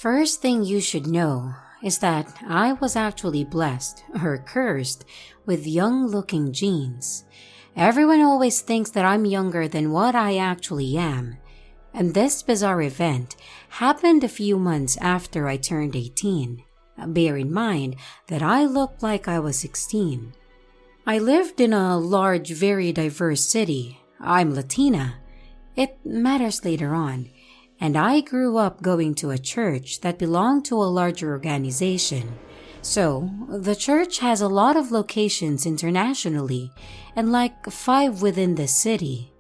First thing you should know is that I was actually blessed, or cursed, with young-looking genes. Everyone always thinks that I'm younger than what I actually am, and this bizarre event happened a few months after I turned 18. Bear in mind that I looked like I was 16. I lived in a large, very diverse city. I'm Latina. It matters later on. And I grew up going to a church that belonged to a larger organization. So, the church has a lot of locations internationally and like 5 within the city.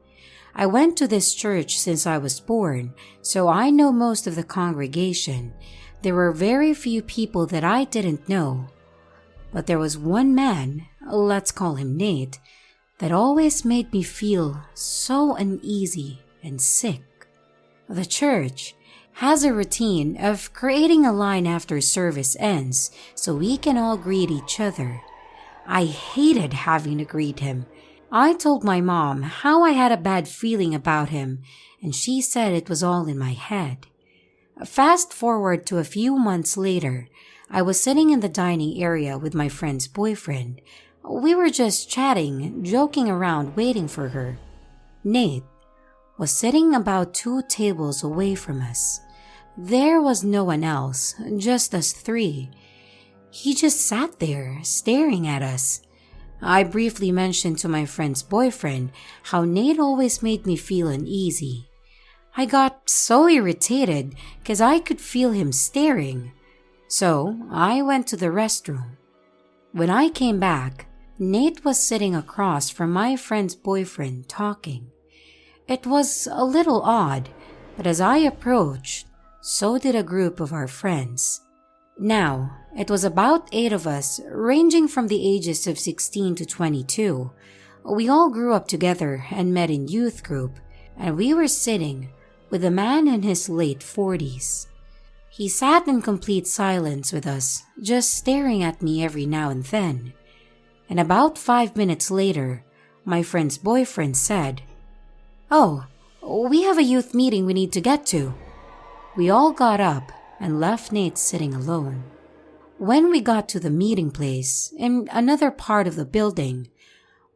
I went to this church since I was born, so I know most of the congregation. There were very few people that I didn't know. But there was one man, let's call him Nate, that always made me feel so uneasy and sick. The church has a routine of creating a line after service ends so we can all greet each other. I hated having to greet him. I told my mom how I had a bad feeling about him, and she said it was all in my head. Fast forward to a few months later, I was sitting in the dining area with my friend's boyfriend. We were just chatting, joking around, waiting for her. Nate was sitting about 2 tables away from us. There was no one else, just us 3. He just sat there, staring at us. I briefly mentioned to my friend's boyfriend how Nate always made me feel uneasy. I got so irritated because I could feel him staring. So I went to the restroom. When I came back, Nate was sitting across from my friend's boyfriend talking. It was a little odd, but as I approached, so did a group of our friends. Now, it was about 8 of us, ranging from the ages of 16 to 22. We all grew up together and met in youth group, and we were sitting with a man in his late 40s. He sat in complete silence with us, just staring at me every now and then. And about 5 minutes later, my friend's boyfriend said, "Oh, we have a youth meeting we need to get to." We all got up and left Nate sitting alone. When we got to the meeting place, in another part of the building,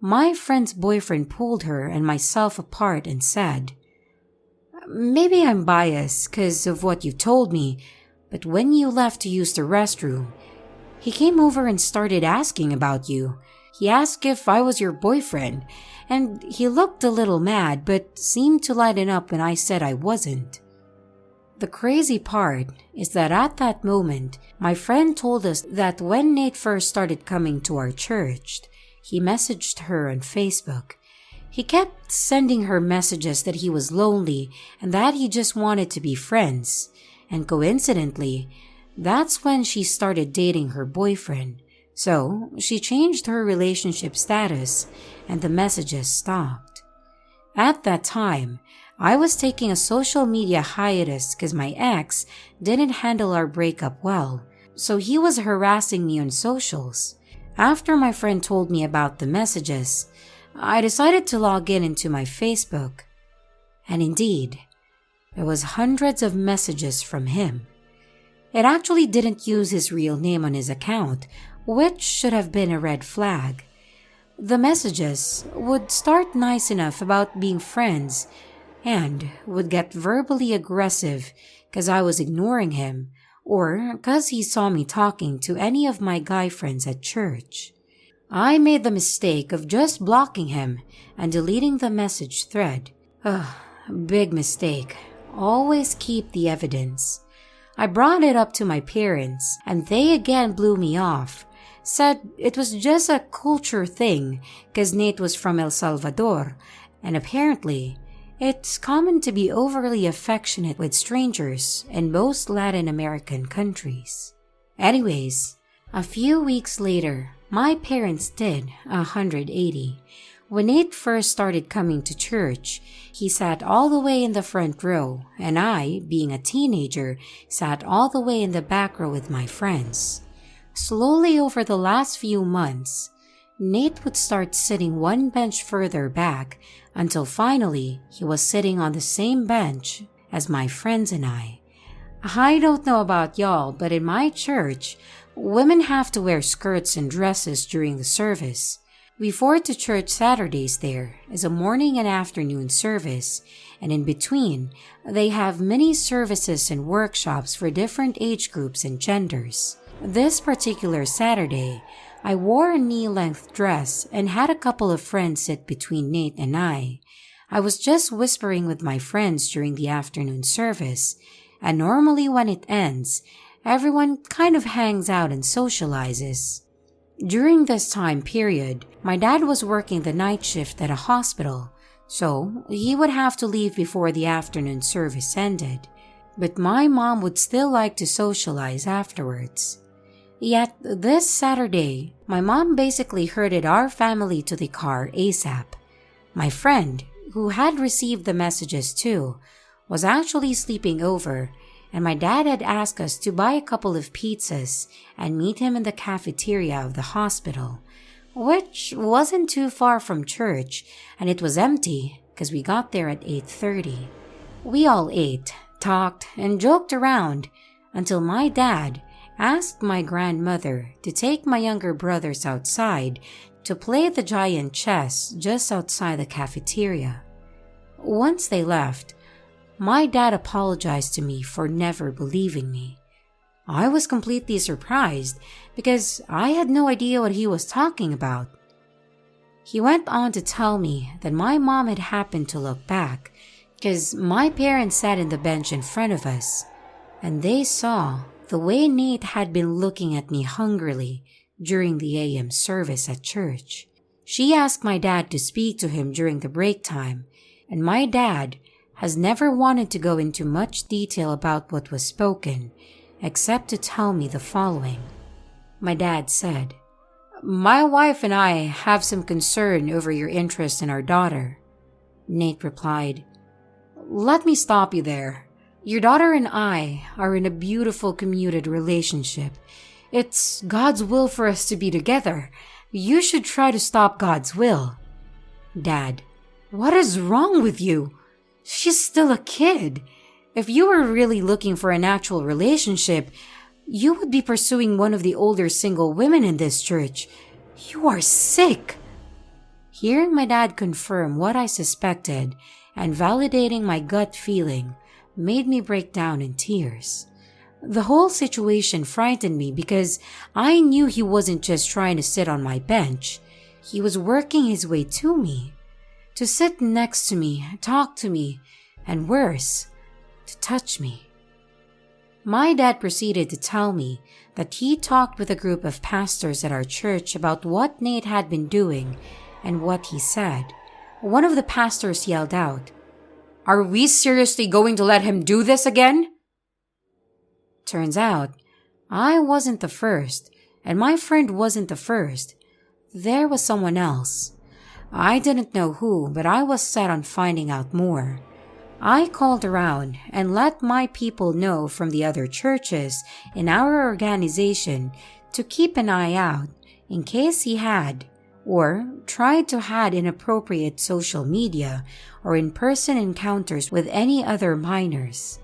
my friend's boyfriend pulled her and myself apart and said, "Maybe I'm biased because of what you told me, but when you left to use the restroom, he came over and started asking about you. He asked if I was your boyfriend, and he looked a little mad but seemed to lighten up when I said I wasn't." The crazy part is that at that moment, my friend told us that when Nate first started coming to our church, he messaged her on Facebook. He kept sending her messages that he was lonely and that he just wanted to be friends. And coincidentally, that's when she started dating her boyfriend. So she changed her relationship status and the messages stopped. At that time, I was taking a social media hiatus because my ex didn't handle our breakup well, so he was harassing me on socials. After my friend told me about the messages, I decided to log into my Facebook. And indeed, there was hundreds of messages from him. It actually didn't use his real name on his account, which should have been a red flag. The messages would start nice enough about being friends and would get verbally aggressive because I was ignoring him or because he saw me talking to any of my guy friends at church. I made the mistake of just blocking him and deleting the message thread. Big mistake. Always keep the evidence. I brought it up to my parents and they again blew me off. Said it was just a culture thing because Nate was from El Salvador and apparently it's common to be overly affectionate with strangers in most Latin American countries. Anyways, a few weeks later, my parents did 180. When Nate first started coming to church, he sat all the way in the front row, and I, being a teenager, sat all the way in the back row with my friends. Slowly over the last few months, Nate would start sitting one bench further back until finally he was sitting on the same bench as my friends and I. I don't know about y'all, but in my church, women have to wear skirts and dresses during the service. We forward to church Saturdays there as a morning and afternoon service, and in between, they have many services and workshops for different age groups and genders. This particular Saturday, I wore a knee-length dress and had a couple of friends sit between Nate and I. I was just whispering with my friends during the afternoon service, and normally when it ends, everyone kind of hangs out and socializes. During this time period, my dad was working the night shift at a hospital, so he would have to leave before the afternoon service ended. But my mom would still like to socialize afterwards. Yet this Saturday, my mom basically herded our family to the car ASAP. My friend, who had received the messages too, was actually sleeping over, and my dad had asked us to buy a couple of pizzas and meet him in the cafeteria of the hospital, which wasn't too far from church, and it was empty because we got there at 8:30. We all ate, talked, and joked around until my dad asked my grandmother to take my younger brothers outside to play the giant chess just outside the cafeteria. Once they left, my dad apologized to me for never believing me. I was completely surprised because I had no idea what he was talking about. He went on to tell me that my mom had happened to look back because my parents sat in the bench in front of us, and they saw the way Nate had been looking at me hungrily during the AM service at church. She asked my dad to speak to him during the break time, and my dad has never wanted to go into much detail about what was spoken, except to tell me the following. My dad said, "My wife and I have some concern over your interest in our daughter." Nate replied, "Let me stop you there. Your daughter and I are in a beautiful committed relationship. It's God's will for us to be together. You should try to stop God's will." Dad, "What is wrong with you? She's still a kid. If you were really looking for an actual relationship, you would be pursuing one of the older single women in this church. You are sick." Hearing my dad confirm what I suspected and validating my gut feeling made me break down in tears. The whole situation frightened me because I knew he wasn't just trying to sit on my bench. He was working his way to me, to sit next to me, talk to me, and worse, to touch me. My dad proceeded to tell me that he talked with a group of pastors at our church about what Nate had been doing and what he said. One of the pastors yelled out, "Are we seriously going to let him do this again?" Turns out, I wasn't the first, and my friend wasn't the first. There was someone else. I didn't know who, but I was set on finding out more. I called around and let my people know from the other churches in our organization to keep an eye out in case he had or tried to had inappropriate social media or in-person encounters with any other minors.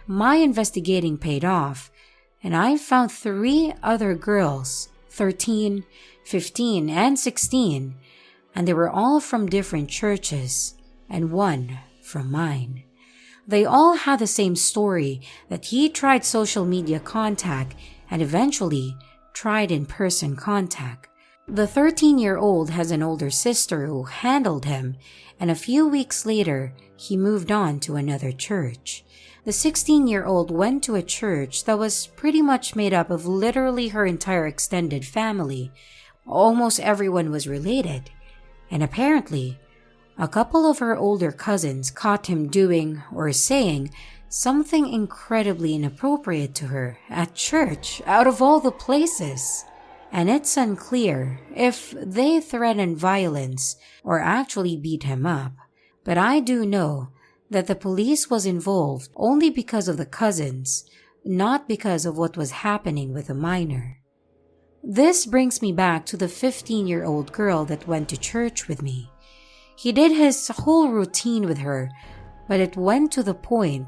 My investigating paid off, and I found 3 other girls, 13, 15, and 16, and they were all from different churches, and one from mine. They all had the same story that he tried social media contact and eventually tried in-person contact. The 13-year-old has an older sister who handled him, and a few weeks later, he moved on to another church. The 16-year-old went to a church that was pretty much made up of literally her entire extended family. Almost everyone was related, and apparently, a couple of her older cousins caught him doing or saying something incredibly inappropriate to her at church, out of all the places. And it's unclear if they threatened violence or actually beat him up. But I do know that the police was involved only because of the cousins, not because of what was happening with the minor. This brings me back to the 15-year-old girl that went to church with me. He did his whole routine with her, but it went to the point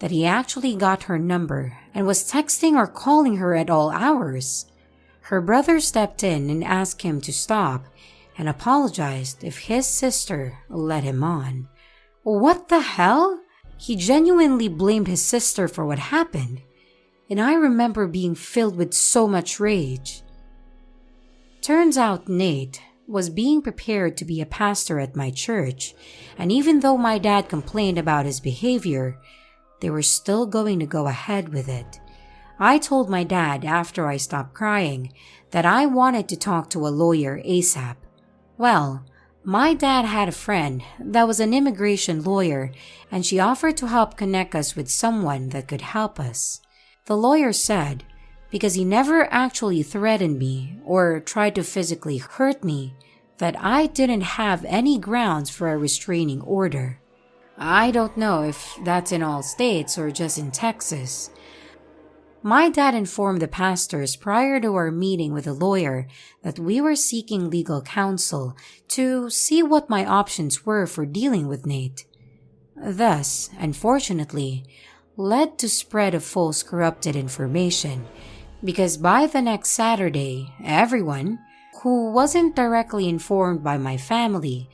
that he actually got her number and was texting or calling her at all hours. Her brother stepped in and asked him to stop and apologized if his sister led him on. What the hell? He genuinely blamed his sister for what happened, and I remember being filled with so much rage. Turns out Nate was being prepared to be a pastor at my church, and even though my dad complained about his behavior, they were still going to go ahead with it. I told my dad after I stopped crying that I wanted to talk to a lawyer ASAP. Well, my dad had a friend that was an immigration lawyer, and she offered to help connect us with someone that could help us. The lawyer said, because he never actually threatened me or tried to physically hurt me, that I didn't have any grounds for a restraining order. I don't know if that's in all states or just in Texas. My dad informed the pastors prior to our meeting with the lawyer that we were seeking legal counsel to see what my options were for dealing with Nate. Thus, unfortunately, led to spread of false corrupted information, because by the next Saturday, everyone, who wasn't directly informed by my family,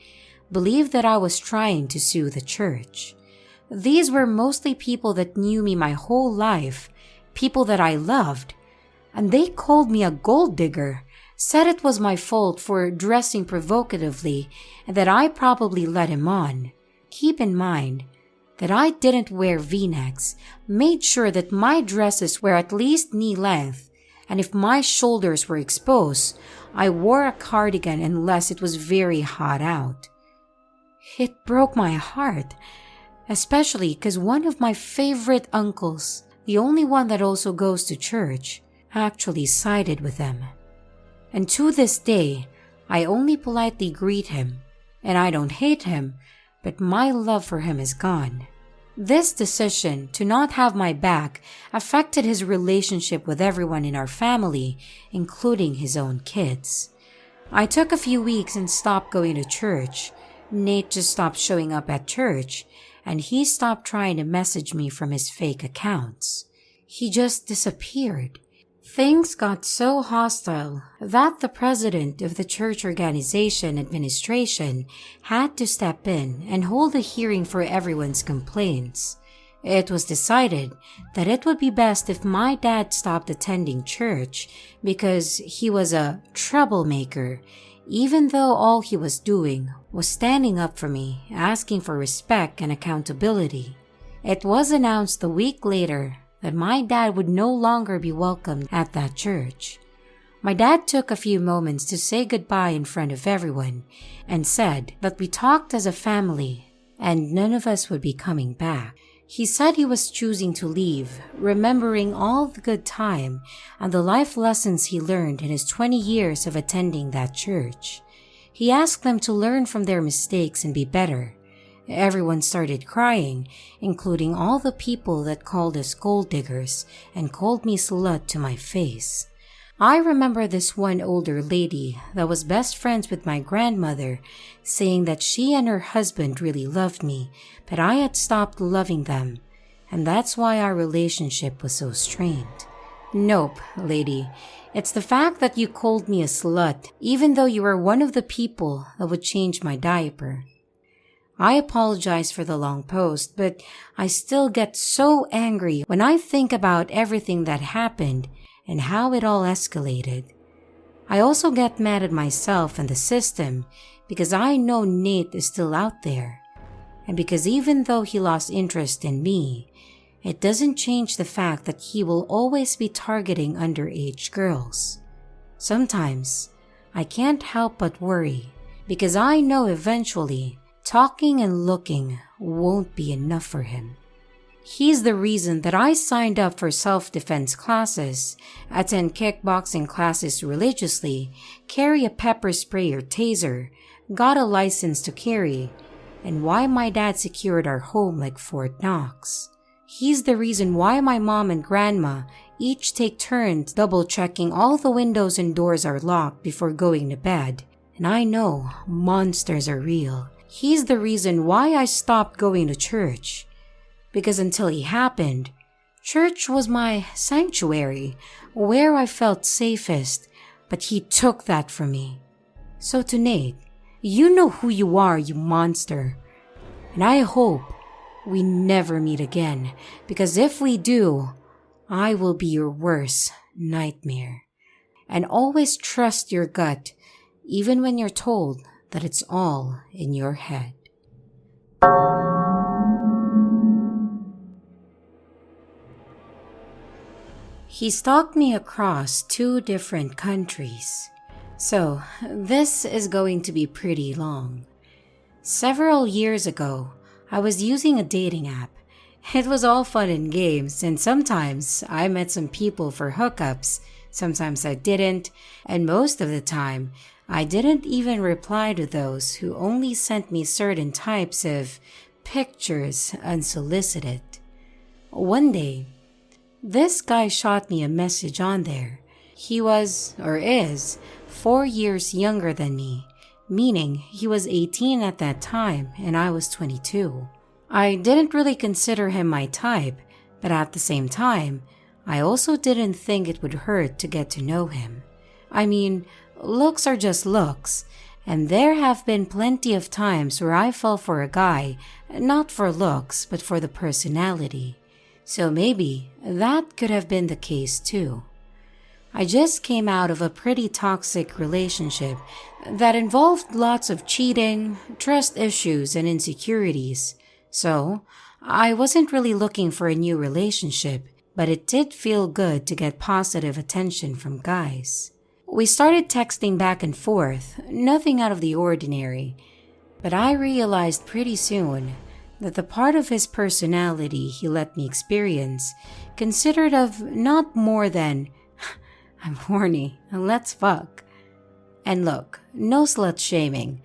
believed that I was trying to sue the church. These were mostly people that knew me my whole life, people that I loved, and they called me a gold digger, said it was my fault for dressing provocatively and that I probably led him on. Keep in mind that I didn't wear V-necks, made sure that my dresses were at least knee length, and if my shoulders were exposed, I wore a cardigan unless it was very hot out. It broke my heart, especially because one of my favorite uncles, the only one that also goes to church, actually sided with them. And to this day, I only politely greet him, and I don't hate him, but my love for him is gone. This decision to not have my back affected his relationship with everyone in our family, including his own kids. I took a few weeks and stopped going to church. Nate just stopped showing up at church, and he stopped trying to message me from his fake accounts. He just disappeared. Things got so hostile that the president of the church organization administration had to step in and hold a hearing for everyone's complaints. It was decided that it would be best if my dad stopped attending church because he was a troublemaker, even though all he was doing was standing up for me, asking for respect and accountability. It was announced a week later that my dad would no longer be welcomed at that church. My dad took a few moments to say goodbye in front of everyone and said that we talked as a family and none of us would be coming back. He said he was choosing to leave, remembering all the good time and the life lessons he learned in his 20 years of attending that church. He asked them to learn from their mistakes and be better. Everyone started crying, including all the people that called us gold diggers and called me slut to my face. I remember this one older lady that was best friends with my grandmother saying that she and her husband really loved me, but I had stopped loving them, and that's why our relationship was so strained. Nope, lady. It's the fact that you called me a slut, even though you were one of the people that would change my diaper. I apologize for the long post, but I still get so angry when I think about everything that happened and how it all escalated. I also get mad at myself and the system because I know Nate is still out there, and because even though he lost interest in me, it doesn't change the fact that he will always be targeting underage girls. Sometimes, I can't help but worry because I know eventually talking and looking won't be enough for him. He's the reason that I signed up for self-defense classes, attend kickboxing classes religiously, carry a pepper spray or taser, got a license to carry, and why my dad secured our home like Fort Knox. He's the reason why my mom and grandma each take turns double-checking all the windows and doors are locked before going to bed. And I know monsters are real. He's the reason why I stopped going to church. because until he happened, church was my sanctuary, where I felt safest, but he took that from me. So to Nate, you know who you are, you monster. And I hope we never meet again, because if we do, I will be your worst nightmare. And always trust your gut, even when you're told that it's all in your head. He stalked me across 2 different countries, so this is going to be pretty long. Several years ago, I was using a dating app. It was all fun and games, and sometimes I met some people for hookups, sometimes I didn't, and most of the time, I didn't even reply to those who only sent me certain types of pictures unsolicited. One day, this guy shot me a message on there. He was, or is, 4 years younger than me, meaning he was 18 at that time and I was 22. I didn't really consider him my type, but at the same time, I also didn't think it would hurt to get to know him. I mean, looks are just looks, and there have been plenty of times where I fell for a guy, not for looks, but for the personality. So maybe that could have been the case too. I just came out of a pretty toxic relationship that involved lots of cheating, trust issues, and insecurities. So I wasn't really looking for a new relationship, but it did feel good to get positive attention from guys. We started texting back and forth, nothing out of the ordinary, but I realized pretty soon that the part of his personality he let me experience considered of not more than, I'm horny, let's fuck. And look, no slut shaming,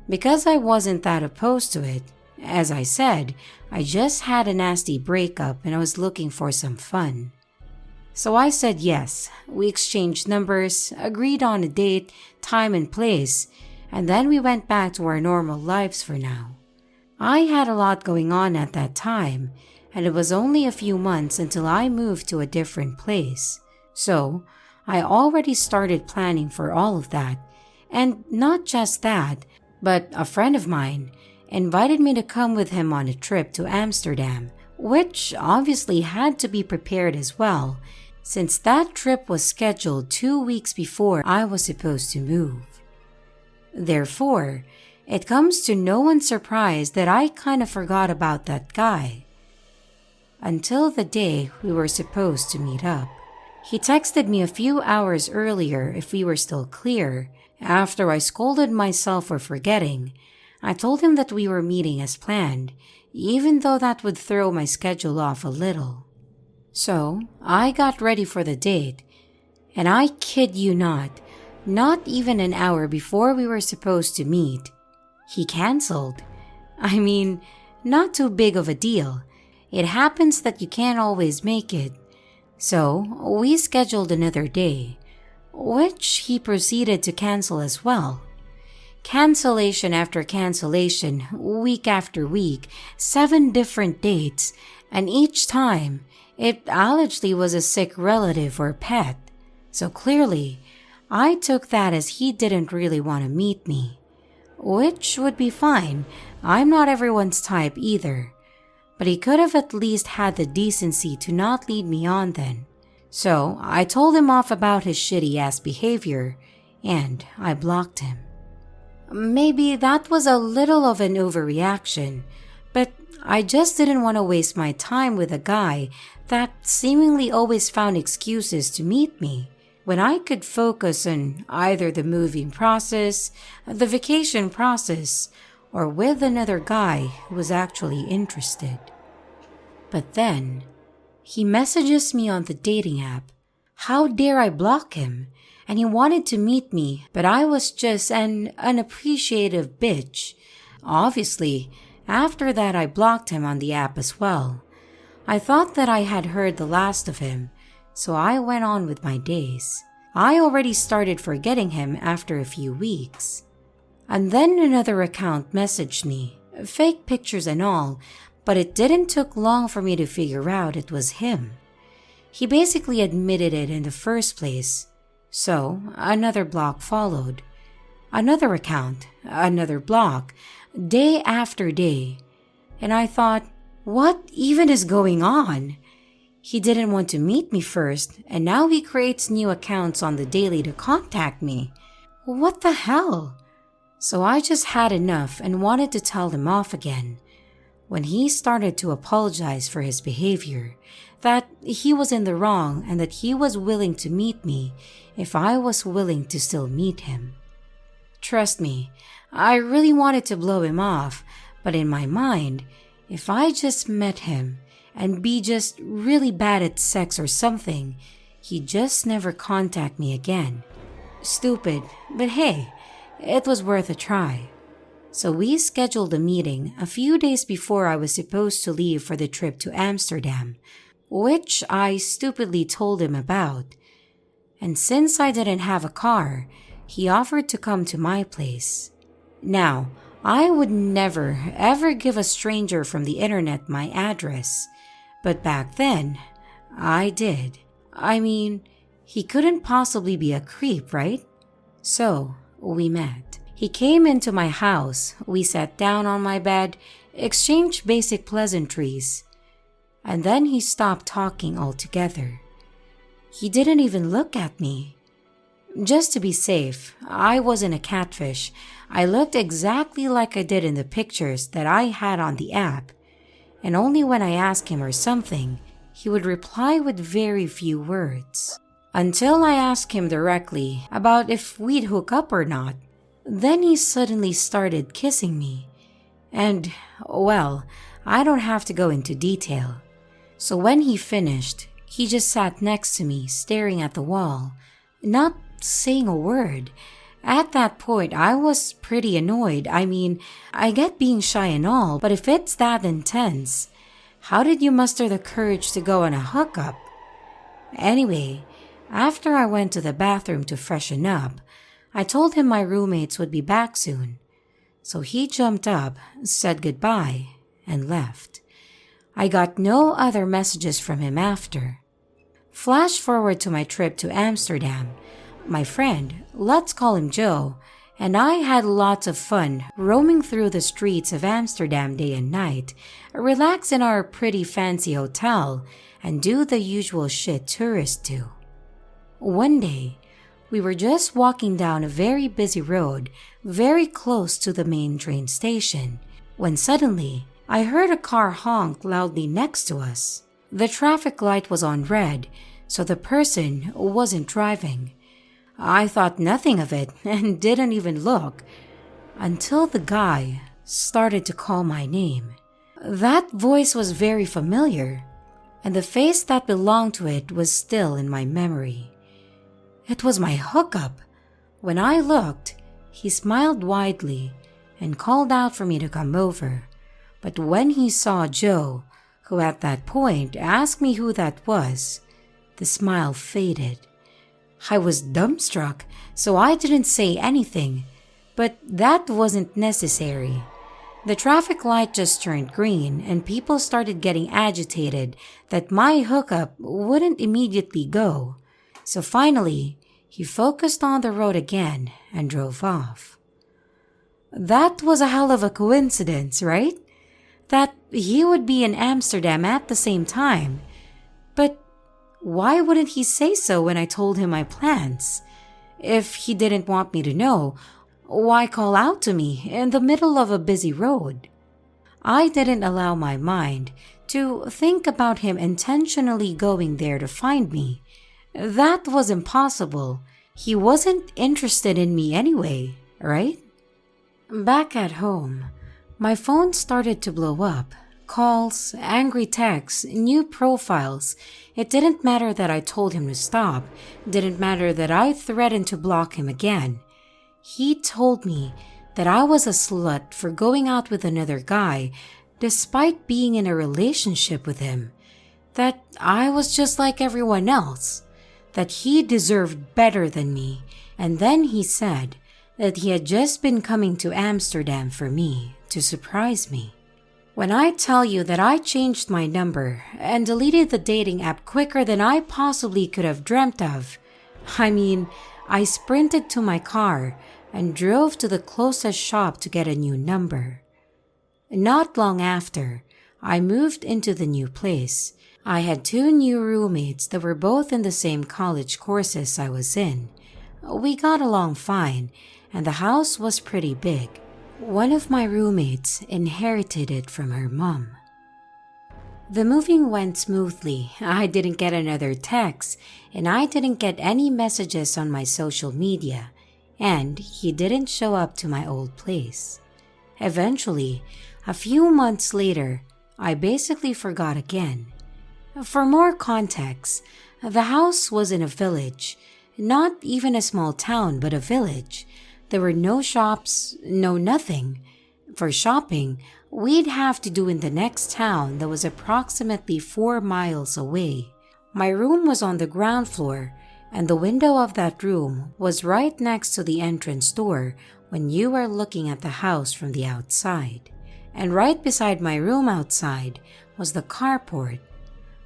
because I wasn't that opposed to it. As I said, I just had a nasty breakup and I was looking for some fun. So I said yes, we exchanged numbers, agreed on a date, time and place, and then we went back to our normal lives for now. I had a lot going on at that time, and it was only a few months until I moved to a different place. So I already started planning for all of that, and not just that, but a friend of mine invited me to come with him on a trip to Amsterdam, which obviously had to be prepared as well, since that trip was scheduled 2 weeks before I was supposed to move. Therefore, it comes to no one's surprise that I kind of forgot about that guy. Until the day we were supposed to meet up. He texted me a few hours earlier if we were still clear. After I scolded myself for forgetting, I told him that we were meeting as planned, even though that would throw my schedule off a little. So, I got ready for the date, and I kid you not even an hour before we were supposed to meet, he canceled. I mean, not too big of a deal. It happens that you can't always make it. So, we scheduled another day, which he proceeded to cancel as well. Cancellation after cancellation, week after week, 7 different dates, and each time, it allegedly was a sick relative or pet. So clearly, I took that as he didn't really want to meet me. Which would be fine, I'm not everyone's type either. But he could have at least had the decency to not lead me on then. So I told him off about his shitty ass behavior, and I blocked him. Maybe that was a little of an overreaction, but I just didn't want to waste my time with a guy that seemingly always found excuses to meet me, when I could focus on either the moving process, the vacation process, or with another guy who was actually interested. But then, he messages me on the dating app. How dare I block him? And he wanted to meet me, but I was just an unappreciative bitch. Obviously, after that I blocked him on the app as well. I thought that I had heard the last of him, so I went on with my days. I already started forgetting him after a few weeks. And then another account messaged me, fake pictures and all, But it didn't take long for me to figure out it was him. He basically admitted it in the first place. So, another block followed. Another account, another block, day after day. And I thought, what even is going on? He didn't want to meet me first, and now he creates new accounts on the daily to contact me. What the hell? So I just had enough and wanted to tell him off again. When he started to apologize for his behavior, that he was in the wrong and that he was willing to meet me if I was willing to still meet him. Trust me, I really wanted to blow him off, but in my mind, if I just met him and be just really bad at sex or something, he'd just never contact me again. Stupid, but hey, it was worth a try. So we scheduled a meeting a few days before I was supposed to leave for the trip to Amsterdam, which I stupidly told him about. And since I didn't have a car, he offered to come to my place. Now, I would never ever give a stranger from the internet my address, but back then, I did. I mean, he couldn't possibly be a creep, right? So, we met. He came into my house, we sat down on my bed, exchanged basic pleasantries, and then he stopped talking altogether. He didn't even look at me. Just to be safe, I wasn't a catfish. I looked exactly like I did in the pictures that I had on the app, and only when I asked him or something, he would reply with very few words. Until I asked him directly about if we'd hook up or not. Then he suddenly started kissing me. And, well, I don't have to go into detail. So when he finished, he just sat next to me, staring at the wall, not saying a word. At that point, I was pretty annoyed. I mean, I get being shy and all, but if it's that intense, how did you muster the courage to go on a hookup? Anyway, after I went to the bathroom to freshen up, I told him my roommates would be back soon. So he jumped up, said goodbye, and left. I got no other messages from him after. Flash forward to my trip to Amsterdam. My friend, let's call him Joe, and I had lots of fun roaming through the streets of Amsterdam day and night, relax in our pretty fancy hotel, and do the usual shit tourists do. One day, we were just walking down a very busy road, very close to the main train station, when suddenly, I heard a car honk loudly next to us. The traffic light was on red, so the person wasn't driving. I thought nothing of it and didn't even look, until the guy started to call my name. That voice was very familiar, and the face that belonged to it was still in my memory. It was my hookup. When I looked, he smiled widely and called out for me to come over. But when he saw Joe, who at that point asked me who that was, the smile faded. I was dumbstruck, so I didn't say anything, but that wasn't necessary. The traffic light just turned green and people started getting agitated that my hookup wouldn't immediately go. So finally, he focused on the road again and drove off. That was a hell of a coincidence, right? That he would be in Amsterdam at the same time. But why wouldn't he say so when I told him my plans? If he didn't want me to know, why call out to me in the middle of a busy road? I didn't allow my mind to think about him intentionally going there to find me. That was impossible. He wasn't interested in me anyway, right? Back at home, my phone started to blow up. Calls, angry texts, new profiles. It didn't matter that I told him to stop. Didn't matter that I threatened to block him again. He told me that I was a slut for going out with another guy despite being in a relationship with him. That I was just like everyone else. That he deserved better than me, and then he said that he had just been coming to Amsterdam for me to surprise me. When I tell you that I changed my number and deleted the dating app quicker than I possibly could have dreamt of, I sprinted to my car and drove to the closest shop to get a new number. Not long after, I moved into the new place. I had 2 new roommates that were both in the same college courses I was in. We got along fine, and the house was pretty big. One of my roommates inherited it from her mom. The moving went smoothly. I didn't get another text, and I didn't get any messages on my social media, and he didn't show up to my old place. Eventually, a few months later, I basically forgot again. For more context, the house was in a village, not even a small town, but a village. There were no shops, no nothing. For shopping, we'd have to do in the next town that was approximately 4 miles away. My room was on the ground floor, and the window of that room was right next to the entrance door when you were looking at the house from the outside. And right beside my room outside was the carport.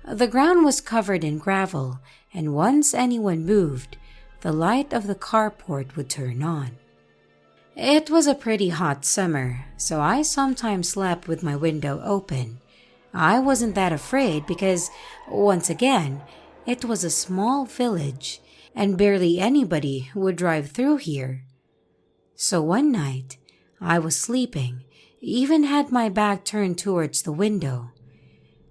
The ground was covered in gravel, and once anyone moved, the light of the carport would turn on. It was a pretty hot summer, so I sometimes slept with my window open. I wasn't that afraid because, once again, it was a small village and barely anybody would drive through here. So one night, I was sleeping, even had my back turned towards the window,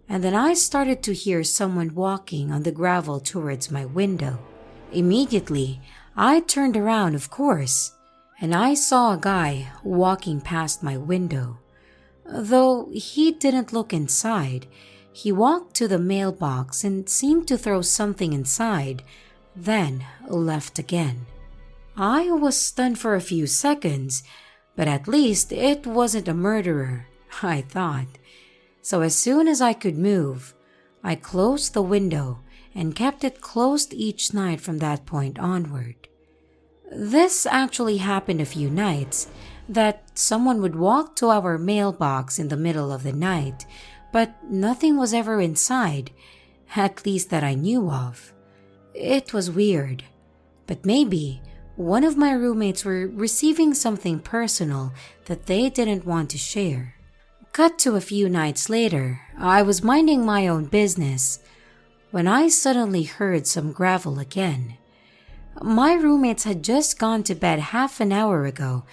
and then I started to hear someone walking on the gravel towards my window. Immediately, I turned around, of course, and I saw a guy walking past my window. Though he didn't look inside, he walked to the mailbox and seemed to throw something inside, then left again. I was stunned for a few seconds, but at least it wasn't a murderer, I thought. So as soon as I could move, I closed the window and kept it closed each night from that point onward. This actually happened a few nights, that someone would walk to our mailbox in the middle of the night, but nothing was ever inside, at least that I knew of. It was weird, but maybe one of my roommates were receiving something personal that they didn't want to share. Cut to a few nights later, I was minding my own business when I suddenly heard some gravel again. My roommates had just gone to bed half an hour ago,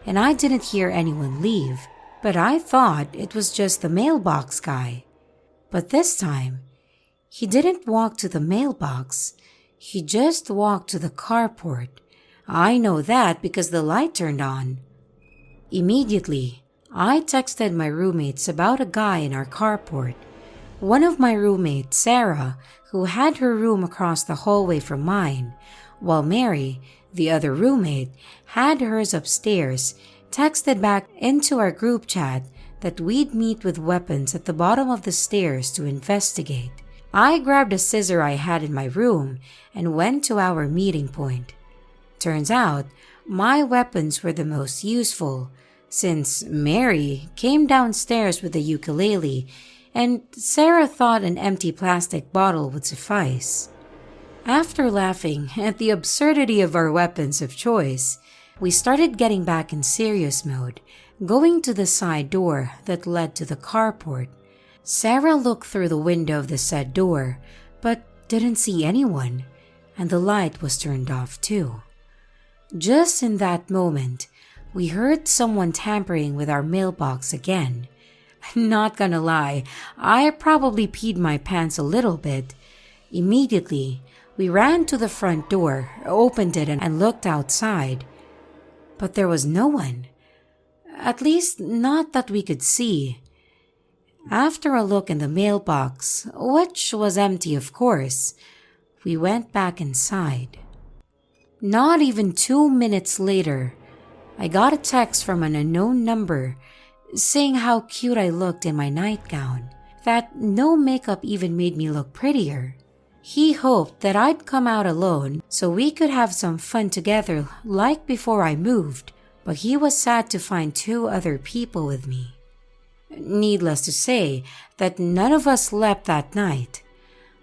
and I didn't hear anyone leave, but I thought it was just the mailbox guy. But this time, he didn't walk to the mailbox, he just walked to the carport. I know that because the light turned on. Immediately, I texted my roommates about a guy in our carport. One of my roommates, Sarah, who had her room across the hallway from mine, while Mary, the other roommate, had hers upstairs, texted back into our group chat that we'd meet with weapons at the bottom of the stairs to investigate. I grabbed a scissor I had in my room and went to our meeting point. Turns out, my weapons were the most useful, since Mary came downstairs with a ukulele and Sarah thought an empty plastic bottle would suffice. After laughing at the absurdity of our weapons of choice, we started getting back in serious mode, going to the side door that led to the carport. Sarah looked through the window of the said door, but didn't see anyone, and the light was turned off too. Just in that moment, we heard someone tampering with our mailbox again. Not gonna lie, I probably peed my pants a little bit. Immediately, we ran to the front door, opened it, and looked outside. But there was no one. At least, not that we could see. After a look in the mailbox, which was empty of course, we went back inside. Not even 2 minutes later, I got a text from an unknown number saying how cute I looked in my nightgown, that no makeup even made me look prettier. He hoped that I'd come out alone so we could have some fun together like before I moved, but he was sad to find 2 other people with me. Needless to say that none of us slept that night.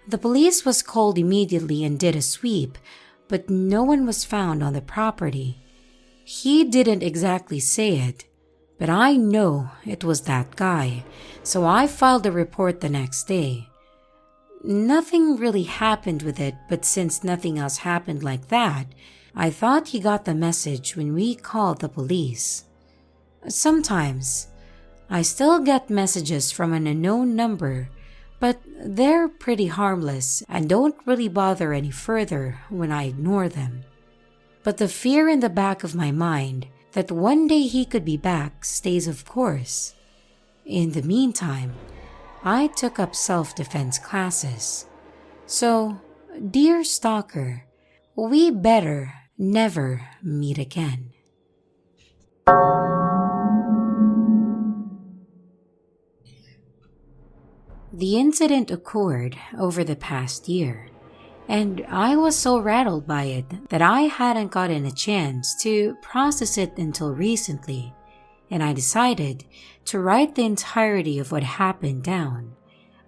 The police was called immediately and did a sweep, but no one was found on the property. He didn't exactly say it, but I know it was that guy, so I filed a report the next day. Nothing really happened with it, but since nothing else happened like that, I thought he got the message when we called the police. Sometimes, I still get messages from an unknown number, but they're pretty harmless and don't really bother any further when I ignore them. But the fear in the back of my mind that one day he could be back stays, of course. In the meantime, I took up self-defense classes. So, dear stalker, we better never meet again. The incident occurred over the past year, and I was so rattled by it that I hadn't gotten a chance to process it until recently, and I decided to write the entirety of what happened down.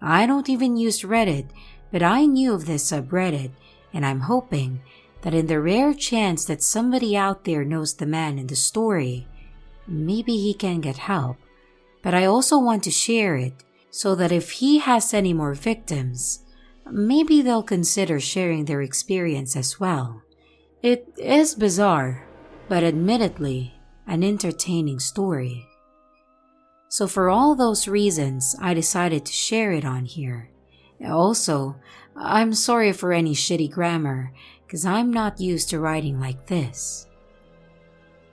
I don't even use Reddit, but I knew of this subreddit, and I'm hoping that in the rare chance that somebody out there knows the man in the story, maybe he can get help. But I also want to share it so that if he has any more victims, maybe they'll consider sharing their experience as well. It is bizarre, but admittedly, an entertaining story. So for all those reasons, I decided to share it on here. Also, I'm sorry for any shitty grammar, because I'm not used to writing like this.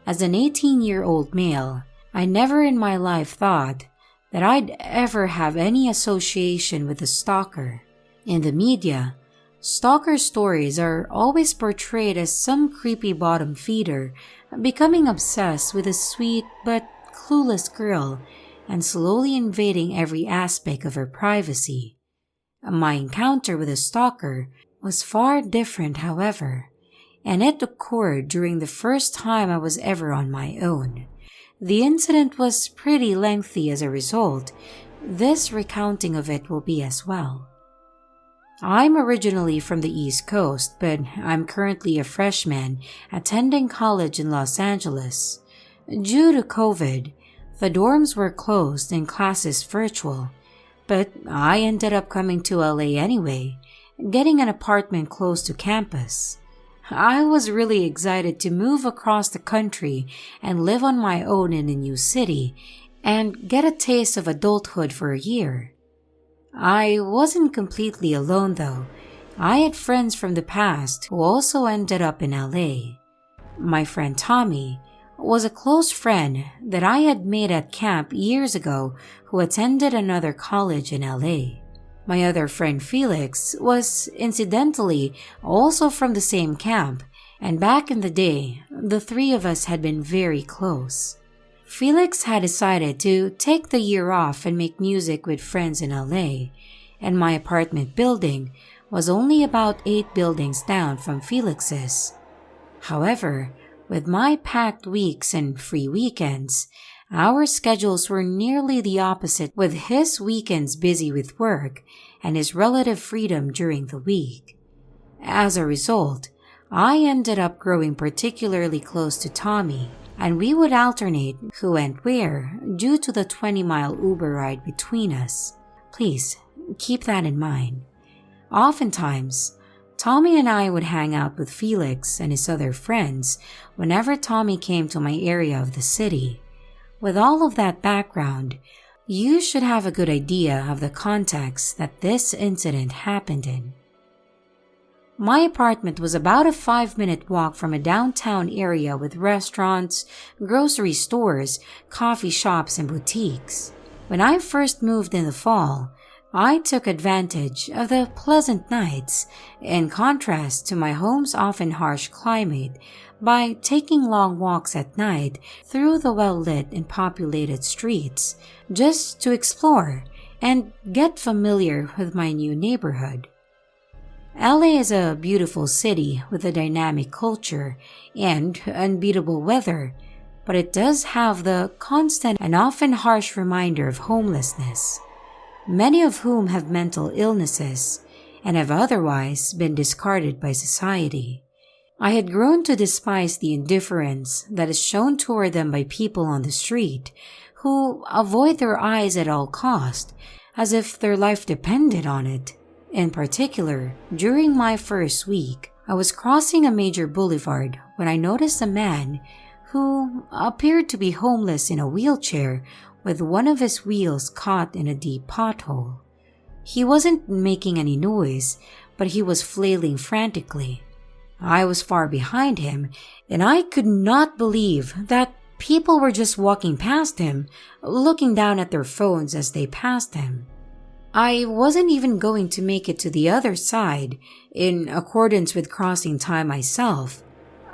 As an 18-year-old male, I never in my life thought that I'd ever have any association with a stalker. In the media, stalker stories are always portrayed as some creepy bottom feeder becoming obsessed with a sweet but clueless girl and slowly invading every aspect of her privacy. My encounter with a stalker was far different, however, and it occurred during the first time I was ever on my own. The incident was pretty lengthy as a result. This recounting of it will be as well. I'm originally from the East Coast, but I'm currently a freshman attending college in Los Angeles. Due to COVID, the dorms were closed and classes virtual, but I ended up coming to LA anyway, getting an apartment close to campus. I was really excited to move across the country and live on my own in a new city and get a taste of adulthood for a year. I wasn't completely alone though. I had friends from the past who also ended up in LA. My friend Tommy was a close friend that I had made at camp years ago who attended another college in LA. My other friend Felix was incidentally also from the same camp, and back in the day, the three of us had been very close. Felix had decided to take the year off and make music with friends in LA, and my apartment building was only about 8 buildings down from Felix's. However, with my packed weeks and free weekends, our schedules were nearly the opposite, with his weekends busy with work and his relative freedom during the week. As a result, I ended up growing particularly close to Tommy, and we would alternate who went where due to the 20-mile Uber ride between us. Please, keep that in mind. Oftentimes, Tommy and I would hang out with Felix and his other friends whenever Tommy came to my area of the city. With all of that background, you should have a good idea of the context that this incident happened in. My apartment was about a 5-minute walk from a downtown area with restaurants, grocery stores, coffee shops, and boutiques. When I first moved in the fall, I took advantage of the pleasant nights, in contrast to my home's often harsh climate, by taking long walks at night through the well-lit and populated streets, just to explore and get familiar with my new neighborhood. LA is a beautiful city with a dynamic culture and unbeatable weather, but it does have the constant and often harsh reminder of homelessness, many of whom have mental illnesses and have otherwise been discarded by society. I had grown to despise the indifference that is shown toward them by people on the street who avoid their eyes at all cost, as if their life depended on it. In particular, during my first week, I was crossing a major boulevard when I noticed a man who appeared to be homeless in a wheelchair with one of his wheels caught in a deep pothole. He wasn't making any noise, but he was flailing frantically. I was far behind him, and I could not believe that people were just walking past him, looking down at their phones as they passed him. I wasn't even going to make it to the other side, in accordance with crossing time myself,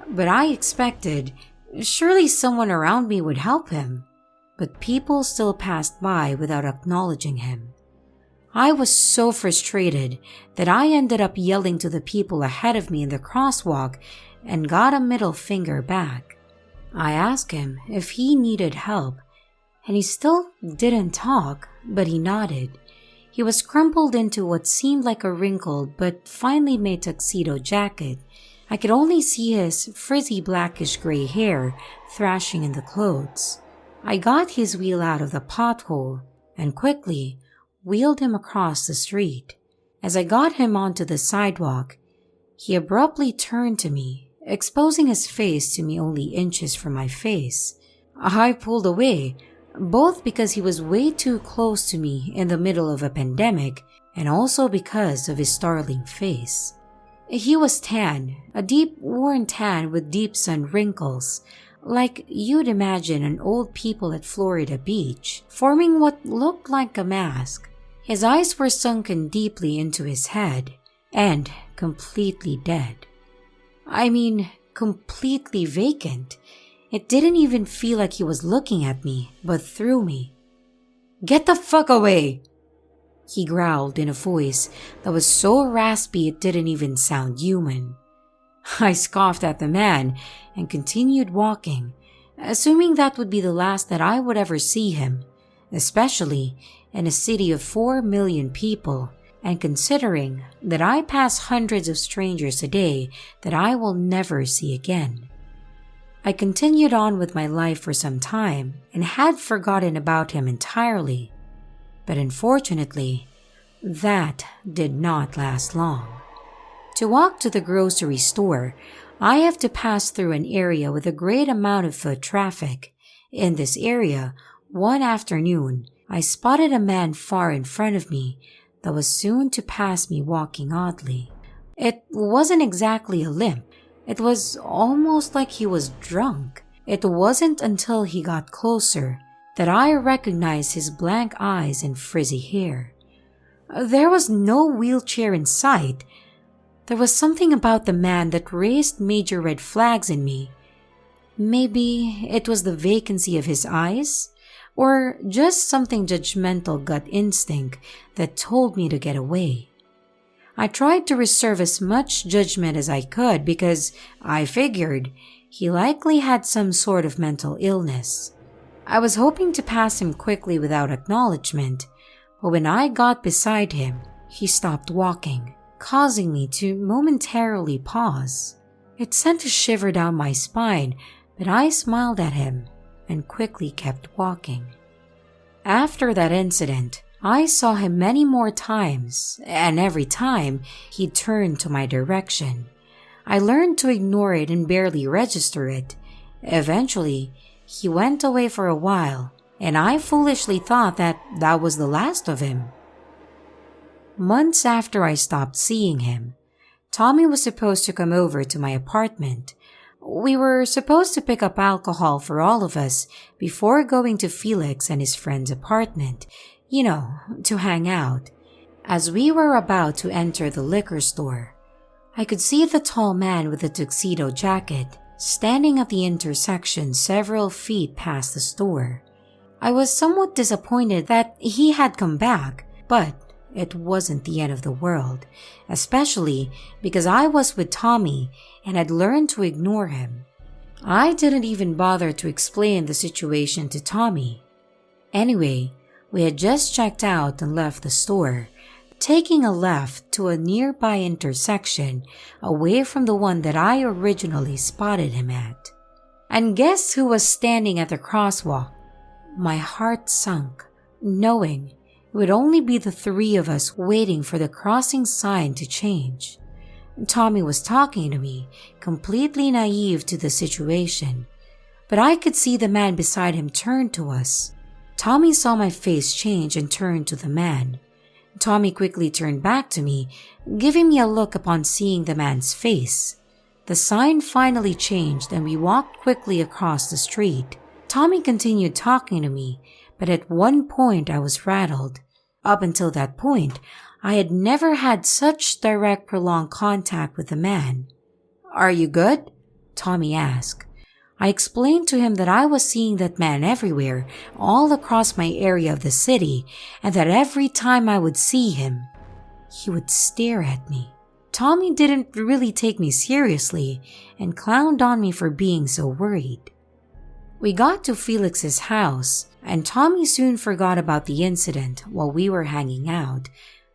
but I expected surely someone around me would help him. But people still passed by without acknowledging him. I was so frustrated that I ended up yelling to the people ahead of me in the crosswalk and got a middle finger back. I asked him if he needed help, and he still didn't talk, but he nodded. He was crumpled into what seemed like a wrinkled but finely made tuxedo jacket. I could only see his frizzy blackish gray hair thrashing in the clothes. I got his wheel out of the pothole and quickly wheeled him across the street. As I got him onto the sidewalk, he abruptly turned to me, exposing his face to me only inches from my face. I pulled away, both because he was way too close to me in the middle of a pandemic and also because of his startling face. He was tan, a deep worn tan with deep sun wrinkles, like you'd imagine on old people at Florida Beach, forming what looked like a mask. His eyes were sunken deeply into his head and completely dead. I mean, completely vacant. It didn't even feel like he was looking at me, but through me. "Get the fuck away!" he growled in a voice that was so raspy it didn't even sound human. I scoffed at the man and continued walking, assuming that would be the last that I would ever see him, especially in a city of 4 million people, and considering that I pass hundreds of strangers a day that I will never see again. I continued on with my life for some time and had forgotten about him entirely, but unfortunately, that did not last long. To walk to the grocery store, I have to pass through an area with a great amount of foot traffic. In this area, one afternoon, I spotted a man far in front of me that was soon to pass me walking oddly. It wasn't exactly a limp. It was almost like he was drunk. It wasn't until he got closer that I recognized his blank eyes and frizzy hair. There was no wheelchair in sight. There was something about the man that raised major red flags in me. Maybe it was the vacancy of his eyes, or just something judgmental gut instinct that told me to get away. I tried to reserve as much judgment as I could because I figured he likely had some sort of mental illness. I was hoping to pass him quickly without acknowledgement, but when I got beside him, he stopped walking, causing me to momentarily pause. It sent a shiver down my spine, but I smiled at him and quickly kept walking. After that incident, I saw him many more times, and every time he turned to my direction. I learned to ignore it and barely register it. Eventually, he went away for a while, and I foolishly thought that was the last of him. Months after I stopped seeing him, Tommy was supposed to come over to my apartment. We were supposed to pick up alcohol for all of us before going to Felix and his friend's apartment, to hang out. As we were about to enter the liquor store, I could see the tall man with the tuxedo jacket standing at the intersection several feet past the store. I was somewhat disappointed that he had come back, but it wasn't the end of the world, especially because I was with Tommy and had learned to ignore him. I didn't even bother to explain the situation to Tommy. Anyway, we had just checked out and left the store, taking a left to a nearby intersection away from the one that I originally spotted him at. And guess who was standing at the crosswalk? My heart sunk, knowing it would only be the three of us waiting for the crossing sign to change. Tommy was talking to me, completely naive to the situation, but I could see the man beside him turn to us. Tommy saw my face change and turned to the man. Tommy quickly turned back to me, giving me a look upon seeing the man's face. The sign finally changed and we walked quickly across the street. Tommy continued talking to me, but at one point I was rattled. Up until that point, I had never had such direct prolonged contact with the man. "Are you good?" Tommy asked. I explained to him that I was seeing that man everywhere, all across my area of the city, and that every time I would see him, he would stare at me. Tommy didn't really take me seriously and clowned on me for being so worried. We got to Felix's house, and Tommy soon forgot about the incident while we were hanging out,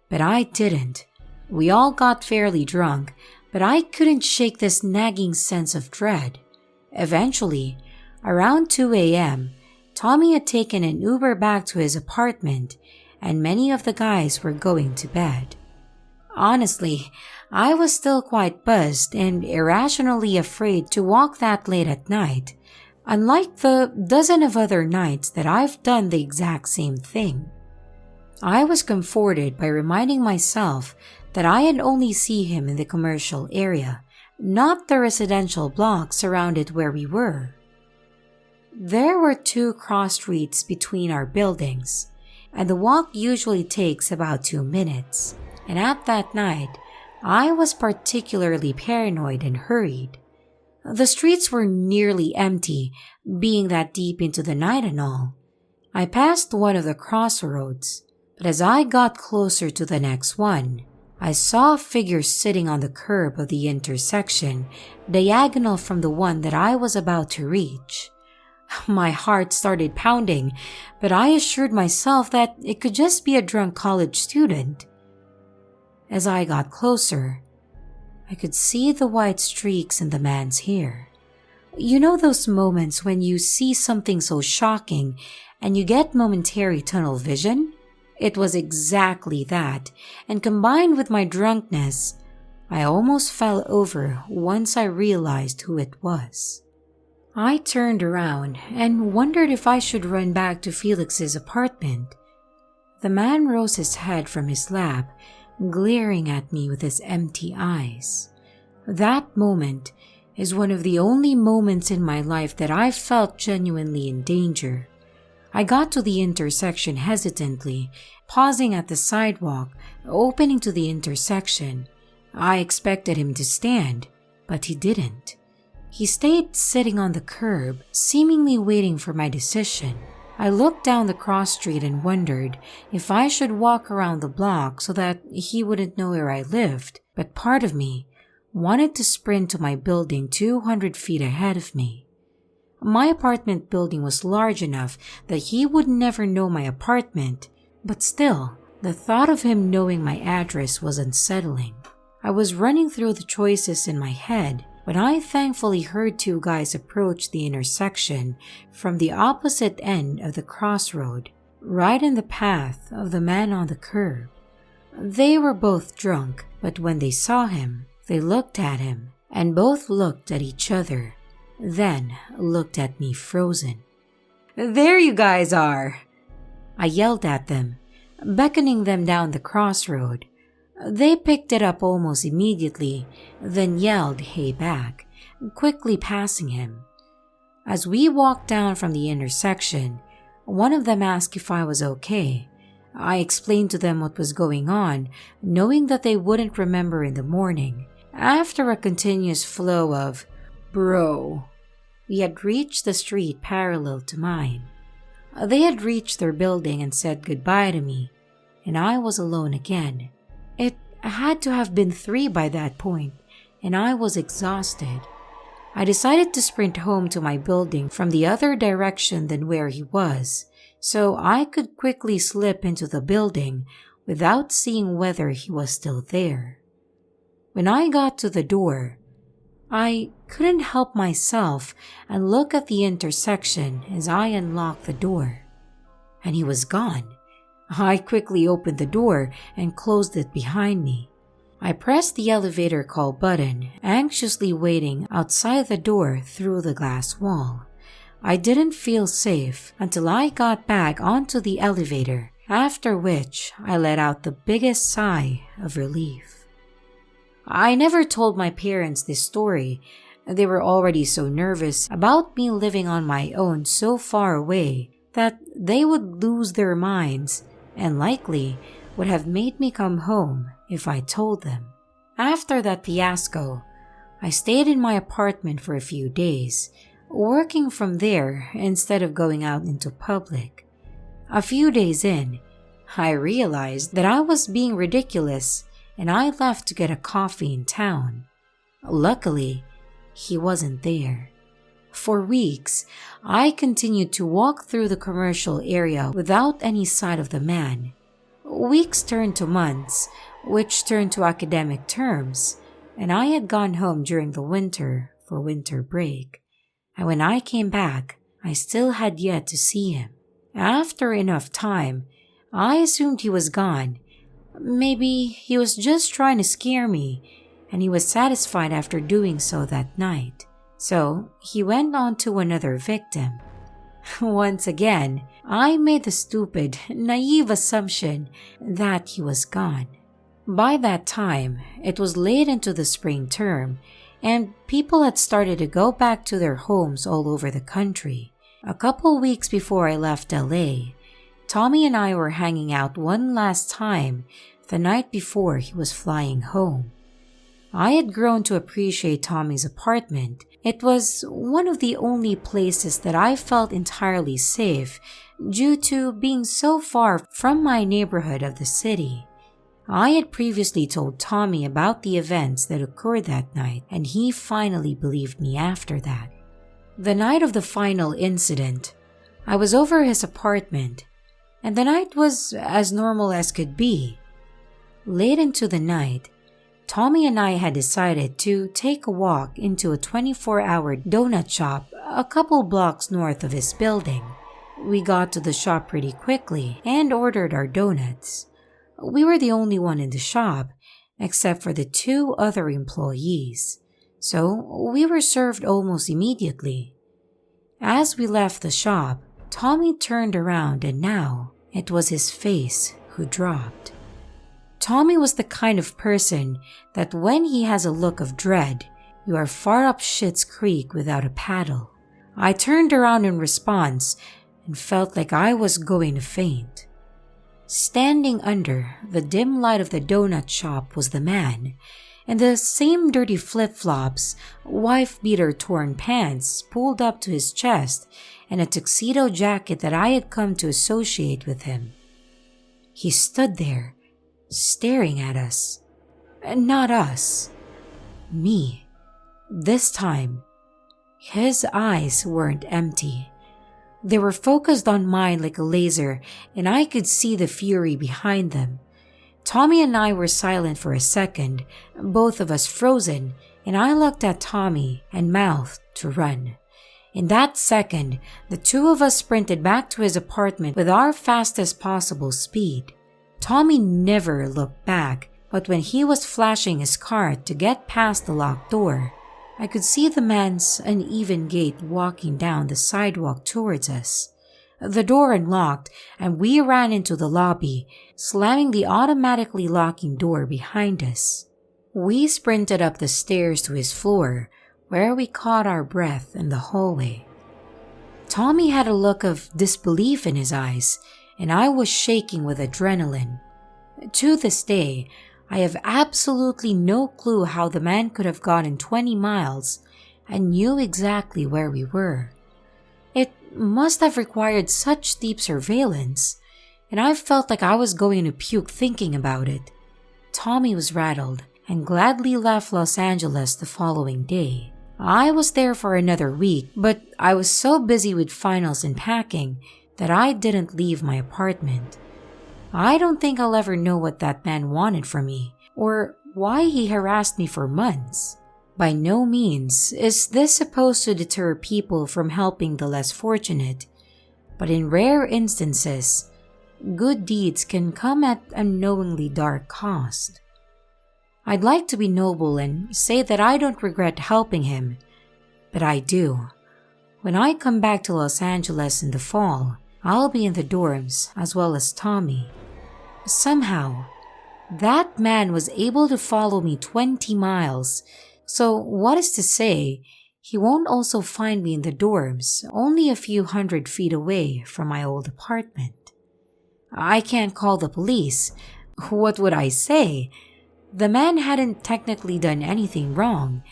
but I didn't. We all got fairly drunk, but I couldn't shake this nagging sense of dread. Eventually, around 2 a.m., Tommy had taken an Uber back to his apartment, and many of the guys were going to bed. Honestly, I was still quite buzzed and irrationally afraid to walk that late at night, unlike the dozen of other nights that I've done the exact same thing. I was comforted by reminding myself that I had only seen him in the commercial area, not the residential block surrounded where we were. There were 2 cross streets between our buildings, and the walk usually takes about 2 minutes. And at that night, I was particularly paranoid and hurried. The streets were nearly empty, being that deep into the night and all. I passed one of the crossroads, but as I got closer to the next one, I saw a figure sitting on the curb of the intersection, diagonal from the one that I was about to reach. My heart started pounding, but I assured myself that it could just be a drunk college student. As I got closer, I could see the white streaks in the man's hair. You know those moments when you see something so shocking and you get momentary tunnel vision? It was exactly that, and combined with my drunkenness, I almost fell over once I realized who it was. I turned around and wondered if I should run back to Felix's apartment. The man rose his head from his lap, glaring at me with his empty eyes. That moment is one of the only moments in my life that I felt genuinely in danger. I got to the intersection hesitantly, pausing at the sidewalk, opening to the intersection. I expected him to stand, but he didn't. He stayed sitting on the curb, seemingly waiting for my decision. I looked down the cross street and wondered if I should walk around the block so that he wouldn't know where I lived, but part of me wanted to sprint to my building 200 feet ahead of me. My apartment building was large enough that he would never know my apartment, but still, the thought of him knowing my address was unsettling. I was running through the choices in my head when I thankfully heard 2 guys approach the intersection from the opposite end of the crossroad, right in the path of the man on the curb. They were both drunk, but when they saw him, they looked at him, and both looked at each other, then looked at me frozen. "There you guys are!" I yelled at them, beckoning them down the crossroad. They picked it up almost immediately, then yelled "hey" back, quickly passing him. As we walked down from the intersection, one of them asked if I was okay. I explained to them what was going on, knowing that they wouldn't remember in the morning. After a continuous flow of "bro," we had reached the street parallel to mine. They had reached their building and said goodbye to me, and I was alone again. It had to have been 3 by that point, and I was exhausted. I decided to sprint home to my building from the other direction than where he was, so I could quickly slip into the building without seeing whether he was still there. When I got to the door, I couldn't help myself and look at the intersection as I unlocked the door. And he was gone. I quickly opened the door and closed it behind me. I pressed the elevator call button, anxiously waiting outside the door through the glass wall. I didn't feel safe until I got back onto the elevator, after which I let out the biggest sigh of relief. I never told my parents this story. They were already so nervous about me living on my own so far away that they would lose their minds and likely would have made me come home if I told them. After that fiasco, I stayed in my apartment for a few days, working from there instead of going out into public. A few days in, I realized that I was being ridiculous and I left to get a coffee in town. Luckily, he wasn't there. For weeks, I continued to walk through the commercial area without any sight of the man. Weeks turned to months, which turned to academic terms, and I had gone home during the winter for winter break. And when I came back, I still had yet to see him. After enough time, I assumed he was gone. Maybe he was just trying to scare me, and he was satisfied after doing so that night. So he went on to another victim. Once again, I made the stupid, naive assumption that he was gone. By that time, it was late into the spring term, and people had started to go back to their homes all over the country. A couple weeks before I left LA, Tommy and I were hanging out one last time the night before he was flying home. I had grown to appreciate Tommy's apartment. It was one of the only places that I felt entirely safe due to being so far from my neighborhood of the city. I had previously told Tommy about the events that occurred that night, and he finally believed me after that. The night of the final incident, I was over his apartment, and the night was as normal as could be. Late into the night, Tommy and I had decided to take a walk into a 24-hour donut shop a couple blocks north of his building. We got to the shop pretty quickly and ordered our donuts. We were the only one in the shop, except for the two other employees, so we were served almost immediately. As we left the shop, Tommy turned around and now it was his face who dropped. Tommy was the kind of person that when he has a look of dread, you are far up Schitt's Creek without a paddle. I turned around in response and felt like I was going to faint. Standing under the dim light of the donut shop was the man, and the same dirty flip-flops, wife-beater torn pants pulled up to his chest, and a tuxedo jacket that I had come to associate with him. He stood there, staring at us. Not us. Me. This time, his eyes weren't empty. They were focused on mine like a laser, and I could see the fury behind them. Tommy and I were silent for a second, both of us frozen, and I looked at Tommy and mouthed to run. In that second, the two of us sprinted back to his apartment with our fastest possible speed. Tommy never looked back, but when he was flashing his cart to get past the locked door, I could see the man's uneven gait walking down the sidewalk towards us. The door unlocked, and we ran into the lobby, slamming the automatically locking door behind us. We sprinted up the stairs to his floor, where we caught our breath in the hallway. Tommy had a look of disbelief in his eyes, and I was shaking with adrenaline. To this day, I have absolutely no clue how the man could have gotten 20 miles and knew exactly where we were. It must have required such deep surveillance, and I felt like I was going to puke thinking about it. Tommy was rattled and gladly left Los Angeles the following day. I was there for another week, but I was so busy with finals and packing that I didn't leave my apartment. I don't think I'll ever know what that man wanted from me, or why he harassed me for months. By no means is this supposed to deter people from helping the less fortunate, but in rare instances, good deeds can come at unknowingly dark cost. I'd like to be noble and say that I don't regret helping him, but I do. When I come back to Los Angeles in the fall, I'll be in the dorms as well as Tommy. Somehow, that man was able to follow me 20 miles, so what is to say, he won't also find me in the dorms, only a few 100 feet away from my old apartment. I can't call the police. What would I say? The man hadn't technically done anything wrong,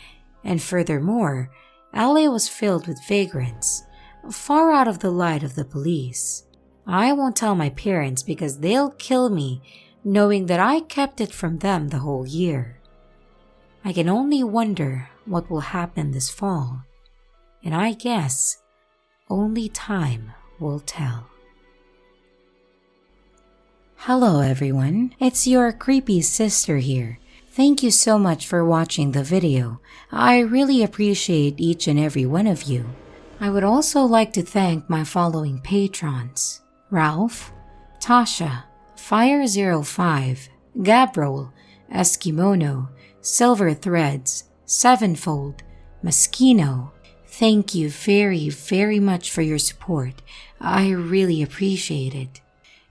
and furthermore, LA was filled with vagrants, far out of the light of the police. I won't tell my parents because they'll kill me knowing that I kept it from them the whole year. I can only wonder what will happen this fall, and I guess only time will tell. Hello everyone, it's your creepy sister here. Thank you so much for watching the video. I really appreciate each and every one of you. I would also like to thank my following patrons: Ralph, Tasha, Fire05, Gabriel, Eskimono, Silver Threads, Sevenfold, Moschino. Thank you very, very much for your support. I really appreciate it.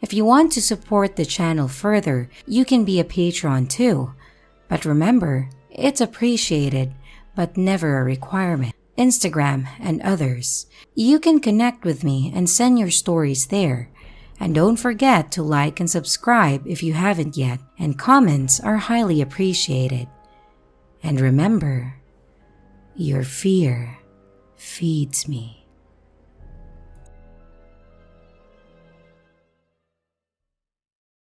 If you want to support the channel further, you can be a patron too. But remember, it's appreciated, but never a requirement. Instagram and others. You can connect with me and send your stories there. And don't forget to like and subscribe if you haven't yet, and comments are highly appreciated. And remember, your fear feeds me.